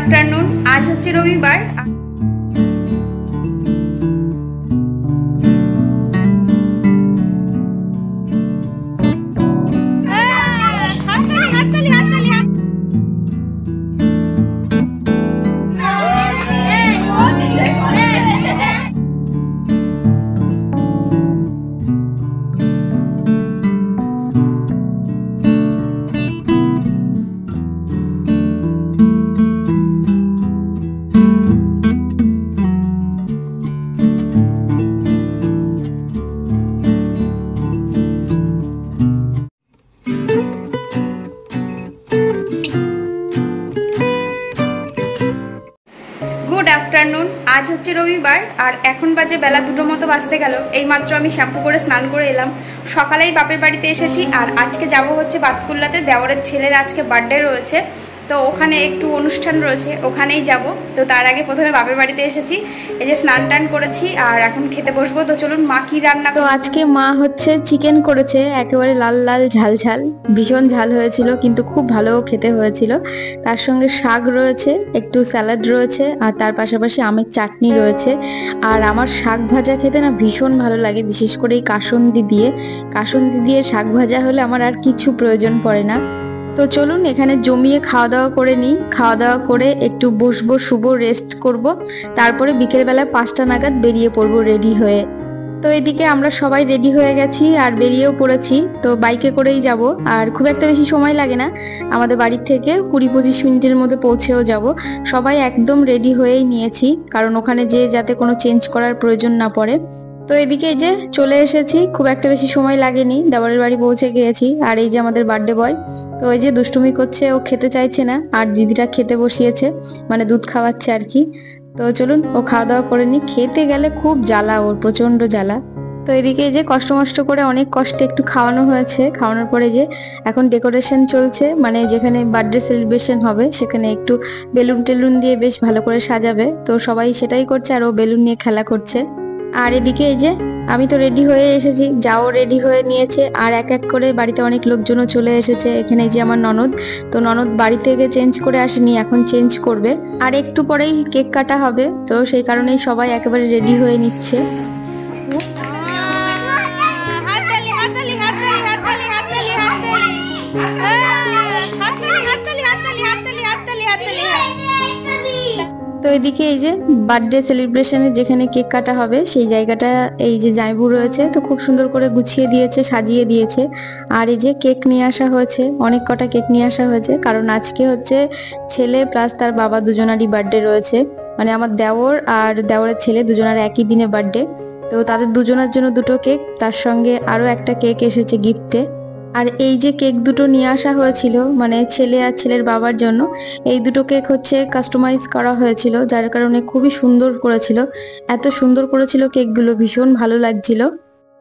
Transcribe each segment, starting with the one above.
Afternoon आज হচ্ছে রবিবার। गुड आफ्टरनून आज হচ্ছে রবিবার আর এখন বাজে বেলা 2টোর মতো বাজতে গেল। এইমাত্র আমি শ্যাম্পু করে স্নান করে এলাম। সকালেই বাপের বাড়িতে এসেছি আর আজকে যাব হচ্ছে বাতকুল্লাতে। দেওরের ছেলের আজকে বার্থডে রয়েছে, তো ওখানে একটু অনুষ্ঠান রয়েছে, ওখানেই যাব। তো তার আগে প্রথমে বাপের বাড়িতে এসেছি, এই যে স্নান টান করেছি আর এখন খেতে বসবো। তো চলুন মা কি রান্না। তো আজকে মা হচ্ছে চিকেন করেছে, একেবারে লাল লাল ঝাল ঝাল, ভীষণ ঝাল হয়েছিল কিন্তু খুব ভালো খেতে হয়েছিল। তার সঙ্গে শাক রয়েছে, একটু স্যালাড রয়েছে আর তার পাশাপাশি আমের চাটনি রয়েছে। আর আমার শাক ভাজা খেতে না ভীষণ ভালো লাগে, বিশেষ করে এই কাসুন্দি দিয়ে শাক ভাজা হলে আমার আর কিছু প্রয়োজন পড়ে না। তো চলুন এখানে জমিয়ে খাওয়া দাওয়া করে নিই। খাওয়া দাওয়া করে একটু বসবো, শুবো, রেস্ট করব, তারপরে বিকেলবেলা 5টা নাগাদ বেরিয়ে পড়বো রেডি হয়ে। তো এদিকে আমরা সবাই রেডি হয়ে গেছি আর বেরিয়েও পড়েছি। তো বাইকে করেই যাব আর খুব একটা বেশি সময় লাগে না, আমাদের বাড়ির থেকে 20-25 মিনিটের মধ্যে পৌঁছেও যাব। সবাই একদম রেডি হয়েই নিয়েছি, কারণ ওখানে যেয়ে যাতে কোনো চেঞ্জ করার প্রয়োজন না পড়ে। তো এদিকে এই যে চলে এসেছি, খুব একটা বেশি সময় লাগেনি, দেওরের বাড়ি পৌঁছে গিয়েছি। আর এই যে আমাদের বার্থডে বয়, তো ওই যে দুষ্টুমি করছে, ও খেতে চাইছে না আর দিদিটা খেতে বসিয়েছে, মানে দুধ খাওয়াচ্ছে আর কি। তো চলুন ও খাওয়া দাওয়া করে নি। খেতে গেলে খুব জ্বালা, ওর প্রচন্ড জ্বালা। তো এদিকে এই যে কষ্ট করে অনেক কষ্টে একটু খাওয়ানো হয়েছে। খাওয়ানোর পরে যে এখন ডেকোরেশন চলছে, মানে যেখানে বার্থডে সেলিব্রেশন হবে সেখানে একটু বেলুন টেলুন দিয়ে বেশ ভালো করে সাজাবে। তো সবাই সেটাই করছে আর ও বেলুন নিয়ে খেলা করছে। আর এদিকে এই যে আমি তো রেডি হয়ে এসেছি, যাও রেডি হয়ে নিয়েছে আর এক এক করে বাড়িতে অনেক লোকজনও চলে এসেছে। এখানে এই যে আমার ননদ, তো ননদ বাড়ি থেকে চেঞ্জ করে আসেনি, এখন চেঞ্জ করবে। আর একটু পরেই কেক কাটা হবে, তো সেই কারণেই সবাই একেবারে রেডি হয়ে নিচ্ছে। তো এদিকে এই যে বার্থডে সেলিব্রেশনে যেখানে কেক কাটা হবে সেই জায়গাটা এই যে জায়বু রয়েছে, তো খুব সুন্দর করে গুছিয়ে দিয়েছে, সাজিয়ে দিয়েছে। আর এই যে কেক নিয়ে আসা হয়েছে, অনেক কটা কেক নিয়ে আসা হয়েছে, কারণ আজকে হচ্ছে ছেলে প্লাস তার বাবা দুজনারই বার্থডে রয়েছে। মানে আমার দেওর আর দেওরের ছেলে দুজনের একই দিনে বার্থডে, তো তাদের দুজনের জন্য 2টো কেক, তার সঙ্গে আরো একটা কেক এসেছে গিফটে। আর এই যে কেক দুটো নিয়ে আসা হয়েছিল, মানে ছেলে আর ছেলের বাবার জন্য, এই 2টো কেক হচ্ছে কাস্টমাইজ করা হয়েছিল, যার কারণে খুবই সুন্দর করেছিল। এত সুন্দর করেছিল কেকগুলো, ভীষণ ভালো লাগছিল।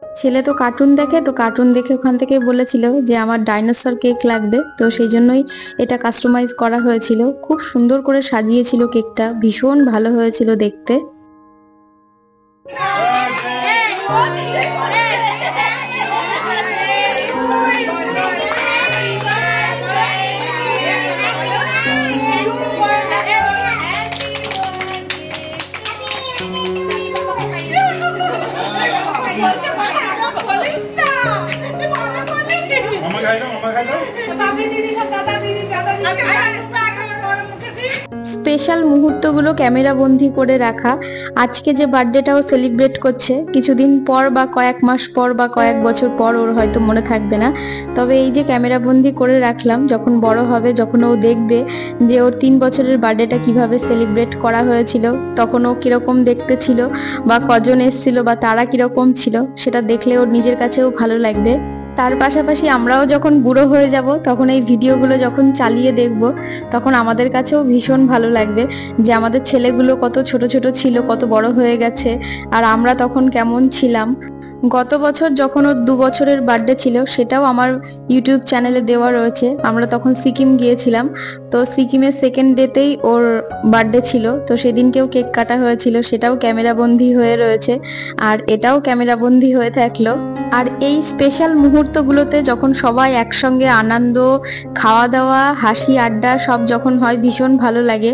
ছেলে তো কার্টুন দেখে, তো কার্টুন দেখে ওখান থেকে বলেছিল যে আমার ডাইনোসর কেক লাগবে, তো সেই জন্যই এটা কাস্টমাইজ করা হয়েছিল। খুব সুন্দর করে সাজিয়েছিল কেকটা, ভীষণ ভালো হয়েছিল দেখতে। স্পেশাল মুহূর্তগুলো ক্যামেরা বন্দি করে রাখা। আজকে যে বার্থডেটাও সেলিব্রেট করছে, কিছুদিন পর বা কয়েক মাস পর বা কয়েক বছর পর ওর হয়তো মনে থাকবে না, তবে এই যে ক্যামেরা বন্দি করে রাখলাম, যখন বড় হবে, যখন ও দেখবে যে ওর 3 বছরের বার্থডেটা কিভাবে সেলিব্রেট করা হয়েছিল, তখন ও কিরকম দেখতে ছিল বা কজন এসেছিল বা তারা কিরকম ছিল, সেটা দেখলে ওর নিজের কাছেও ভালো লাগবে। তার পাশাপাশি আমরাও যখন বুড়ো হয়ে যাব, তখন এই ভিডিওগুলো যখন চালিয়ে দেখব, তখন আমাদের কাছেও ভীষণ ভালো লাগবে যে আমাদের ছেলেগুলো কত ছোট ছোট ছিল, কত বড় হয়ে গেছে, আর আমরা তখন কেমন ছিলাম। গত বছর যখন ওর 2 বছরের বার্থডে ছিল, সেটাও আমার ইউটিউব চ্যানেলে দেওয়া রয়েছে। আমরা তখন সিকিম গিয়েছিলাম, তো সিকিমের সেকেন্ড ডেতেই ওর বার্থডে ছিল, তো সেদিনকেও কেক কাটা হয়েছিল, সেটাও ক্যামেরাবন্দি হয়ে রয়েছে, আর এটাও ক্যামেরাবন্দি হয়ে থাকলো। আর এই স্পেশাল মুহূর্তগুলোতে যখন সবাই একসঙ্গে আনন্দ, খাওয়া দাওয়া, হাসি আড্ডা সব যখন হয়, ভীষণ ভালো লাগে।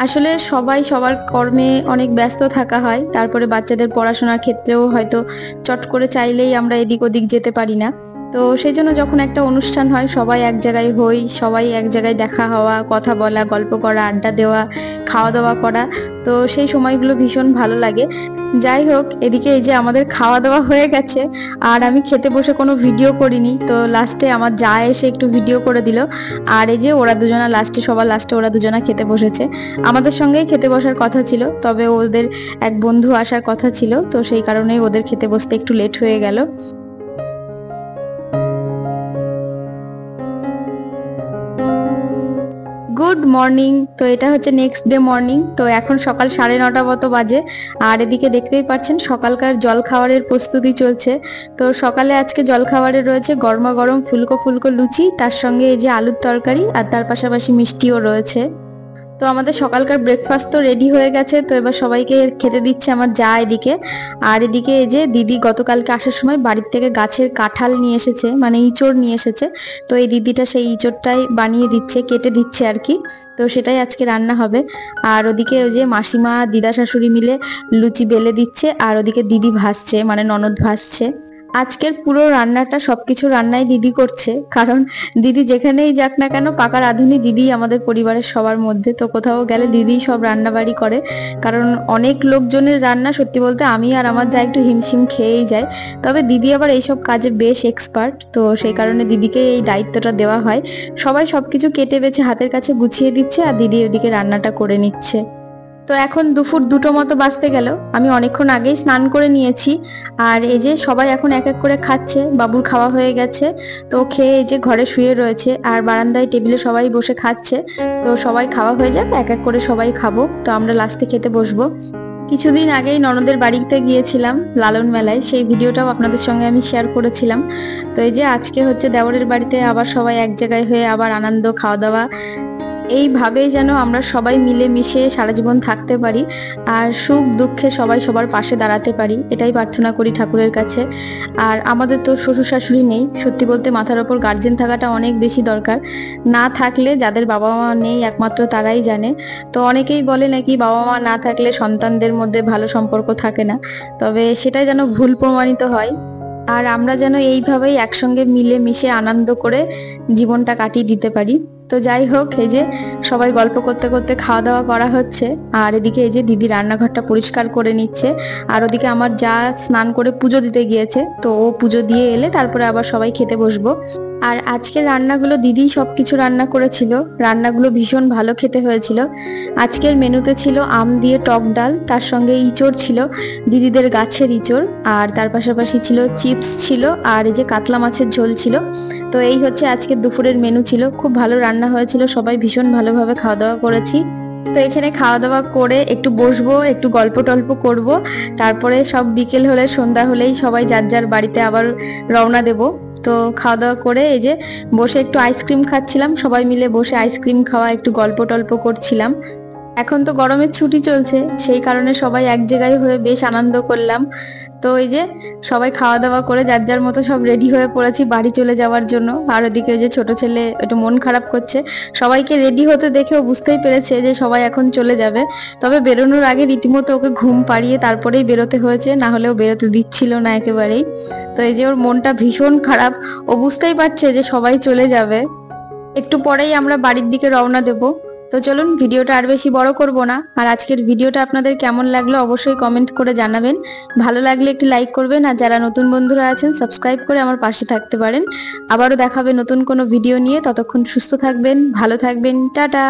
আসলে সবাই সবার কর্মে অনেক ব্যস্ত থাকা হয়, তারপরে বাচ্চাদের পড়াশোনার ক্ষেত্রেও হয়তো চট করে চাইলেই আমরা এদিক ওদিক যেতে পারি না। তো সেই জন্য যখন একটা অনুষ্ঠান হয় সবাই এক জায়গায় হই, সবাই এক জায়গায় দেখা হওয়া, কথা বলা, গল্প করা, আড্ডা দেওয়া, খাওয়া দাওয়া করা, তো সেই সময়গুলো ভীষণ ভালো লাগে। যাই হোক, এদিকে এই যে আমাদের খাওয়া দাওয়া হয়ে গেছে আর আমি খেতে বসে কোনো ভিডিও করিনি, তো লাস্টে আমার যা এসে একটু ভিডিও করে দিল। আর এই যে ওরা দুজনা সবার লাস্টে ওরা দুজনা খেতে বসেছে। আমাদের সঙ্গেই খেতে বসার কথা ছিল, তবে ওদের এক বন্ধু আসার কথা ছিল, তো সেই কারণেই ওদের খেতে বসতে একটু লেট হয়ে গেল। Good morning. তো এটা হচ্ছে নেক্সট ডে মর্নিং। তো এখন সকাল 9:30 মতো বাজে আর এদিকে দেখতেই পাচ্ছেন সকালকার জল খাবারের প্রস্তুতি চলছে। তো সকালে আজকে জল খাবারে রয়েছে গরমা গরম ফুলকো ফুলকো লুচি, তার সঙ্গে এই যে আলুর তরকারি আর তার পাশাপাশি মিষ্টিও রয়েছে। তো আমাদের সকালকার ব্রেকফাস্ট তো রেডি হয়ে গেছে, তো এবার সবাইকে খেতে দিচ্ছে আমার যা এদিকে। আর এদিকে এই যে দিদি গতকালকে আসার সময় বাড়ির থেকে গাছের কাঁঠাল নিয়ে এসেছে, মানে ইঁচড় নিয়ে এসেছে। তো এই দিদিটা সেই ইঁচড়টাই বানিয়ে দিচ্ছে, কেটে দিচ্ছে আর কি। তো সেটাই আজকে রান্না হবে। আর ওদিকে ওই যে মাসিমা দিদা শাশুড়ি মিলে লুচি বেলে দিচ্ছে আর ওদিকে দিদি ভাজছে, মানে ননদ ভাজছে। আজকের পুরো রান্নাটা সবকিছু রান্নাই দিদি করছে, কারণ দিদি যেখানেই যাক না কেন পাকা রাঁধুনি দিদি আমাদের পরিবারের সবার মধ্যে। তো কোথাও গেলে দিদি সব রান্না বাড়ি করে, কারণ অনেক লোকজনের রান্না সত্যি বলতে আমি আর আমার যা একটু হিমশিম খেয়েই যায়, তবে দিদি আবার এইসব কাজে বেশ এক্সপার্ট। তো সেই কারণে দিদিকে এই দায়িত্বটা দেওয়া হয়। সবাই সবকিছু কেটে বেছে হাতের কাছে গুছিয়ে দিচ্ছে আর দিদি ওদিকে রান্নাটা করে নিচ্ছে। তো এখন দুপুর 2টো মতো বাজতে গেল, আমি অনেকক্ষণ আগেই স্নান করে নিয়েছি। আর এই যে সবাই এখন এক এক করে খাচ্ছে, বাবুর খাওয়া হয়ে গেছে। তো খেয়ে এই যে ঘরে শুয়ে রয়েছে আর বারান্দায় টেবিলে সবাই বসে খাচ্ছে। তো সবাই খাওয়া হয়ে যাক, এক এক করে সবাই খাবো, তো আমরা লাস্টে খেতে বসবো। কিছুদিন আগেই ননদের বাড়িতে গিয়েছিলাম লালন মেলায়, সেই ভিডিওটাও আপনাদের সঙ্গে আমি শেয়ার করেছিলাম। তো এই যে আজকে হচ্ছে দেওরের বাড়িতে আবার সবাই এক জায়গায় হয়ে আবার আনন্দ খাওয়া দাওয়া, এইভাবেই যেন আমরা সবাই মিলে মিশে সারা জীবন থাকতে পারি আর সুখ দুঃখে সবাই সবার পাশে দাঁড়াতে পারি, এটাই প্রার্থনা করি ঠাকুরের কাছে। আর আমাদের তো শ্বশুর শাশুড়ি নেই, সত্যি বলতে মাথার ওপর গার্জেন থাকাটা অনেক বেশি দরকার। না থাকলে, যাদের বাবা মা নেই একমাত্র তারাই জানে। তো অনেকেই বলে নাকি বাবা মা না থাকলে সন্তানদের মধ্যে ভালো সম্পর্ক থাকে না, তবে সেটাই যেন ভুল প্রমাণিত হয়। আর আমরা যেন এইভাবেই একসঙ্গে মিলে মিশে আনন্দ করে জীবনটা কাটিয়ে দিতে পারি। তো যাই হোক, এই যে সবাই গল্প করতে করতে খাওয়া দাওয়া করা হচ্ছে আর এদিকে এই যে দিদি রান্নাঘরটা পরিষ্কার করে নিচ্ছে। আর ওদিকে আমার যা স্নান করে পুজো দিতে গিয়েছে, তো ও পুজো দিয়ে এলে তারপরে আবার সবাই খেতে বসবো। আর আজকের রান্নাগুলো দিদি সবকিছু রান্না করেছিল, রান্নাগুলো ভীষণ ভালো খেতে হয়েছিল। আজকের মেনুতে ছিল আম দিয়ে টক ডাল, তার সঙ্গে ইঁচড় ছিল, দিদিদের গাছের ইঁচড়, আর তার পাশাপাশি ছিল চিপস ছিল আর এই যে কাতলা মাছের ঝোল ছিল। তো এই হচ্ছে আজকের দুপুরের মেনু ছিল, খুব ভালো রান্না হয়েছিল, সবাই ভীষণ ভালোভাবে খাওয়া দাওয়া করেছি। তো এখানে খাওয়া দাওয়া করে একটু বসবো, একটু গল্প টল্প করব, তারপরে সব বিকেল হলে সন্ধ্যা হলেই সবাই যার যার বাড়িতে আবার রওনা দেব। তো খাওয়া দাওয়া করে এই যে বসে একটু আইসক্রিম খাচ্ছিলাম, সবাই মিলে বসে আইসক্রিম খাওয়া, একটু গল্প টল্প করছিলাম। এখন তো গরমের ছুটি চলছে, সেই কারণে সবাই এক জায়গায় হয়ে বেশ আনন্দ করলাম। তো এই যে সবাই খাওয়া দাওয়া করে যার যার মতো সব রেডি হয়ে পড়েছি বাড়ি চলে যাওয়ার জন্য। আর ওদিকে ওই যে ছোট ছেলে একটু মন খারাপ করছে, সবাইকে রেডি হতে দেখেও বুঝতেই পেরেছে যে সবাই এখন চলে যাবে। তবে বেরোনোর আগে রীতিমতো ওকে ঘুম পাড়িয়ে তারপরেই বেরোতে হয়েছে, না হলেও বেরোতে দিচ্ছিল না একেবারেই। তো এই যে ওর মনটা ভীষণ খারাপ, ও বুঝতেই পারছে যে সবাই চলে যাবে। একটু পরেই আমরা বাড়ির দিকে রওনা দেব। তো চলুন, ভিডিওটা আর বেশি বড় করব না। আর আজকের ভিডিওটা আপনাদের কেমন লাগলো অবশ্যই কমেন্ট করে জানাবেন। ভালো লাগলে একটি লাইক করবেন, আর যারা নতুন বন্ধুরা আছেন সাবস্ক্রাইব করে আমার পাশে থাকতে পারেন। আবারও দেখাবে নতুন কোনো ভিডিও নিয়ে, ততক্ষণ সুস্থ থাকবেন, ভালো থাকবেন, টাটা।